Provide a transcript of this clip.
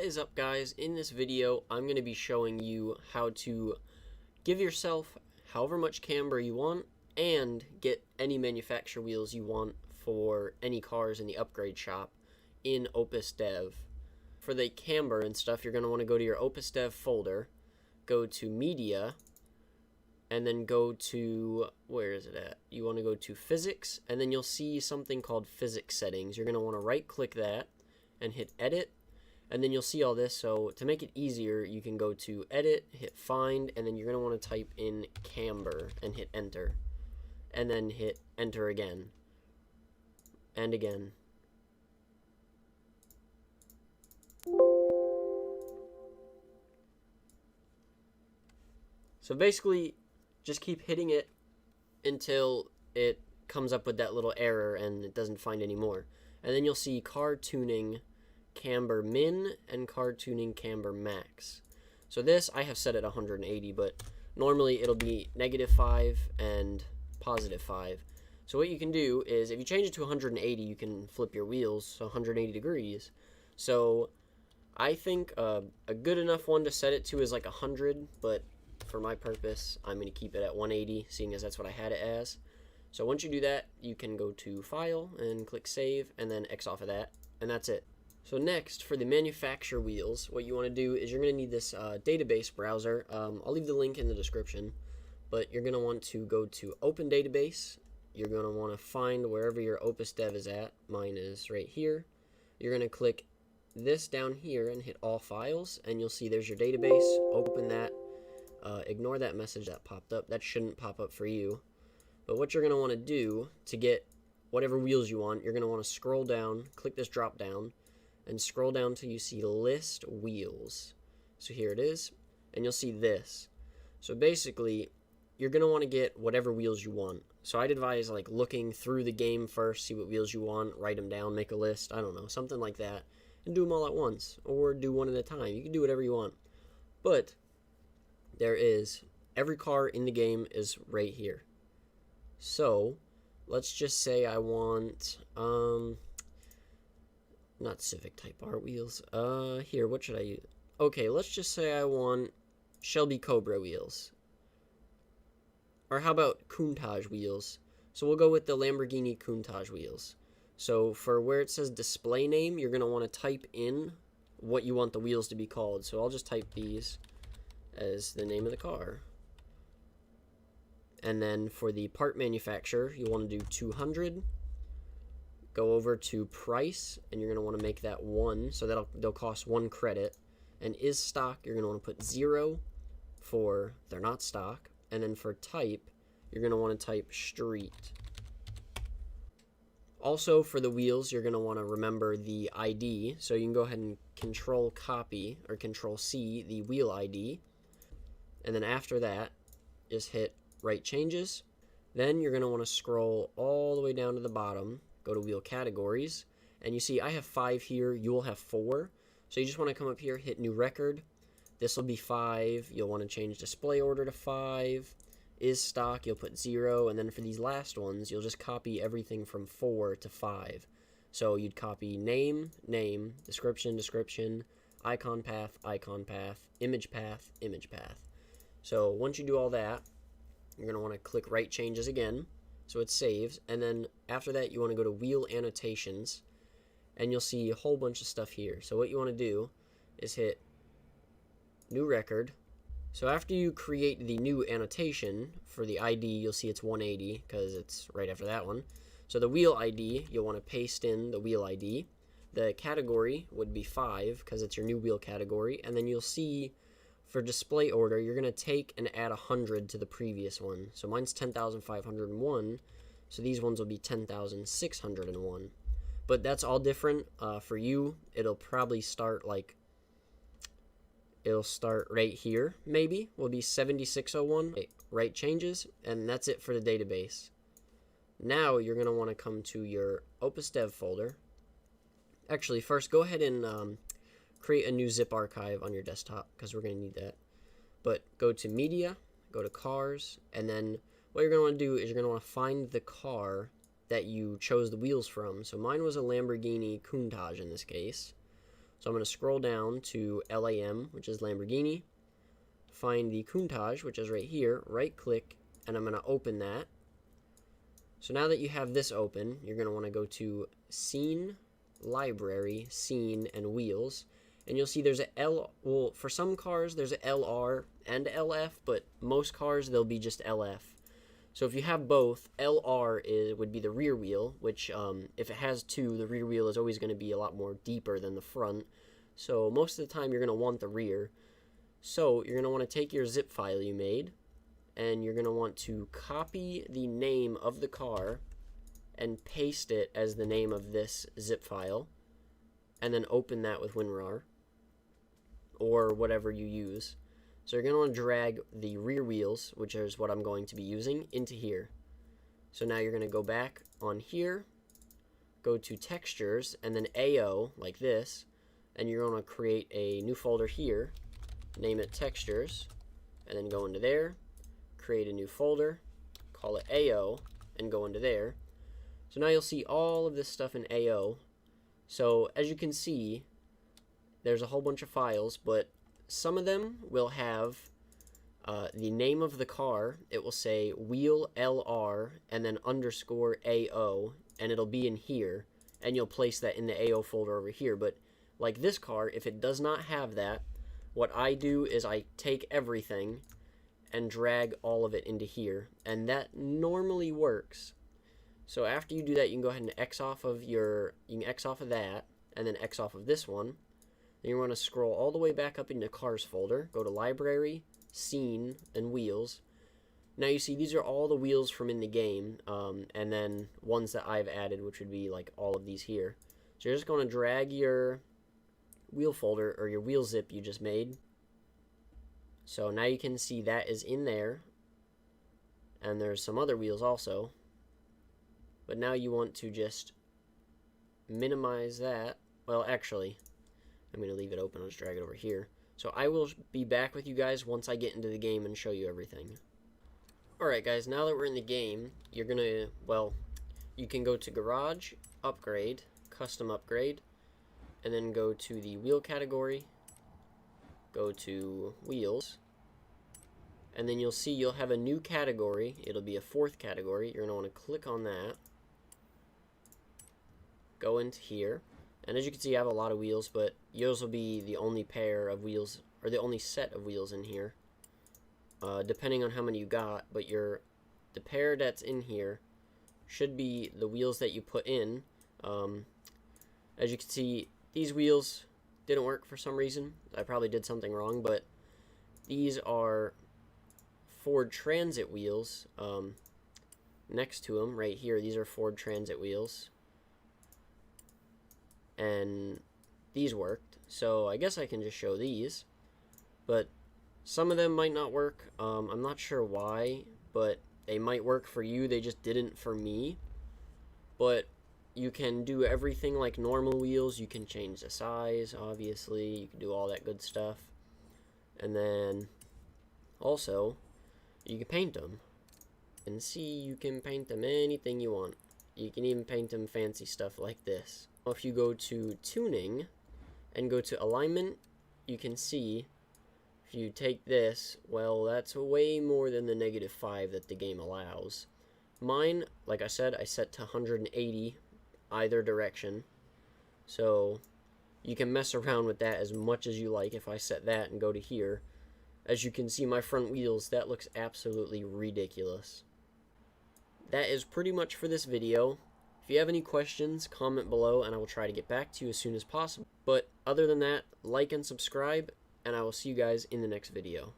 is up, guys? In this video I'm going to be showing you how to give yourself however much camber you want and get any manufacturer wheels you want for any cars in the upgrade shop in Opus Dev. For the camber and stuff, you're going to want to go to your Opus Dev folder, go to Media, and then go to, where is it at? You want to go to Physics, and then you'll see something called Physics Settings. You're going to want to right click that and hit Edit, and then you'll see all this. So to make it easier, you can go to Edit, hit Find, and then you're going to want to type in Camber and hit Enter, and then hit Enter again and again. So basically, just keep hitting it until it comes up with that little error and it doesn't find any more. And then you'll see Car Tuning Camber Min and Car Tuning Camber Max. So this I have set at 180, but normally it'll be -5 and +5. So what you can do is, if you change it to 180, you can flip your wheels, so 180 degrees. So I think a good enough one to set it to is like 100, but for my purpose, I'm going to keep it at 180, seeing as that's what I had it as. So once you do that, you can go to File and click Save, and then X off of that, and that's it. So next, for the manufacturer wheels, what you want to do is you're going to need this database browser. I'll leave the link in the description, but you're going to want to go to Open Database. You're going to want to find wherever your Opus Dev is at. Mine is right here. You're going to click this down here and hit All Files, and you'll see there's your database. Open that. Ignore that message that popped up. That shouldn't pop up for you. But what you're going to want to do to get whatever wheels you want, you're going to want to scroll down, click this drop down, and scroll down till you see List Wheels. So here it is, and you'll see this. So basically, you're going to want to get whatever wheels you want. So I'd advise like looking through the game first, see what wheels you want, write them down, make a list, I don't know, something like that, and do them all at once, or do one at a time. You can do whatever you want. But there is, every car in the game is right here. So let's just say I want not Civic Type R wheels. Here, what should I use? Okay, let's just say I want Shelby Cobra wheels. Or how about Countach wheels? So we'll go with the Lamborghini Countach wheels. So for where it says display name, you're going to want to type in what you want the wheels to be called. So I'll just type these as the name of the car. And then for the part manufacturer, you want to do 200. Go over to price, and you're going to want to make that 1, so they'll cost 1 credit. And is stock, you're going to want to put 0 for they're not stock. And then for type, you're going to want to type street. Also for the wheels, you're going to want to remember the ID. So you can go ahead and Control Copy or Control C the wheel ID. And then after that, just hit Write Changes. Then you're going to want to scroll all the way down to the bottom, go to Wheel Categories, and you see I have 5 here, you will have 4. So you just want to come up here, hit New Record. This will be 5. You'll want to change display order to 5. Is stock, you'll put 0. And then for these last ones, you'll just copy everything from 4 to 5. So you'd copy name, name, description, description, icon path, image path, image path. So once you do all that, you're going to want to click Write Changes again, so it saves, and then after that you want to go to Wheel Annotations, and you'll see a whole bunch of stuff here. So what you want to do is hit New Record. So after you create the new annotation for the ID, you'll see it's 180 because it's right after that one. So the wheel ID, you'll want to paste in the wheel ID. The category would be 5 because it's your new wheel category, and then you'll see for display order, you're going to take and add 100 to the previous one. So mine's 10,501, so these ones will be 10,601. But that's all different. For you, it'll probably start like, it'll start right here, maybe, will be 7601. Okay, Write Changes, and that's it for the database. Now you're going to want to come to your Opus Dev folder. Actually, first go ahead and create a new zip archive on your desktop, because we're going to need that. But go to Media, go to Cars, and then what you're going to want to do is you're going to want to find the car that you chose the wheels from. So mine was a Lamborghini Countach in this case. So I'm going to scroll down to LAM, which is Lamborghini, find the Countach, which is right here, right click, and I'm going to open that. So now that you have this open, you're going to want to go to Scene, Library, Scene, and Wheels. And you'll see there's a L, well, for some cars there's a LR and LF, but most cars they'll be just LF. So if you have both, LR would be the rear wheel, which if it has two, the rear wheel is always going to be a lot more deeper than the front. So most of the time you're going to want the rear. So you're going to want to take your zip file you made, and you're going to want to copy the name of the car and paste it as the name of this zip file, and then open that with WinRAR or whatever you use. So you're going to want to drag the rear wheels, which is what I'm going to be using, into here. So now you're going to go back on here, go to Textures, and then AO, like this, and you're going to create a new folder here, name it Textures, and then go into there, create a new folder, call it AO, and go into there. So now you'll see all of this stuff in AO. So as you can see, there's a whole bunch of files, but some of them will have the name of the car. It will say wheel LR and then underscore AO, and it'll be in here, and you'll place that in the AO folder over here. But like this car, if it does not have that, what I do is I take everything and drag all of it into here, and that normally works. So after you do that, you can go ahead and X off of that, and then X off of this one. Then you want to scroll all the way back up into Cars folder, go to Library, Scene, and Wheels. Now you see these are all the wheels from in the game, and then ones that I've added, which would be like all of these here. So you're just going to drag your wheel folder, or your wheel zip you just made. So now you can see that is in there, and there's some other wheels also. But now you want to just minimize that. Well, actually, I'm going to leave it open. I'll just drag it over here. So I will be back with you guys once I get into the game and show you everything. Alright guys, now that we're in the game, you're going to, well, you can go to Garage, Upgrade, Custom Upgrade, and then go to the Wheel category, go to Wheels, and then you'll see you'll have a new category. It'll be a fourth category. You're going to want to click on that, go into here, and as you can see I have a lot of wheels, but yours will be the only pair of wheels, or the only set of wheels in here, depending on how many you got. But the pair that's in here should be the wheels that you put in. As you can see, these wheels didn't work for some reason. I probably did something wrong, but these are Ford Transit wheels. Next to them right here, these are Ford Transit wheels, and these worked. So I guess I can just show these, but some of them might not work. I'm not sure why, but they might work for you. They just didn't for me. But you can do everything like normal wheels. You can change the size, obviously. You can do all that good stuff. And then also, you can paint them. And see, you can paint them anything you want. You can even paint them fancy stuff like this. If you go to Tuning and go to Alignment, you can see if you take this, well, that's way more than the -5 that the game allows. Mine, like I said, I set to 180 either direction. So you can mess around with that as much as you like. If I set that and go to here, as you can see my front wheels, that looks absolutely ridiculous. That is pretty much for this video. If you have any questions, comment below and I will try to get back to you as soon as possible. But other than that, like and subscribe, and I will see you guys in the next video.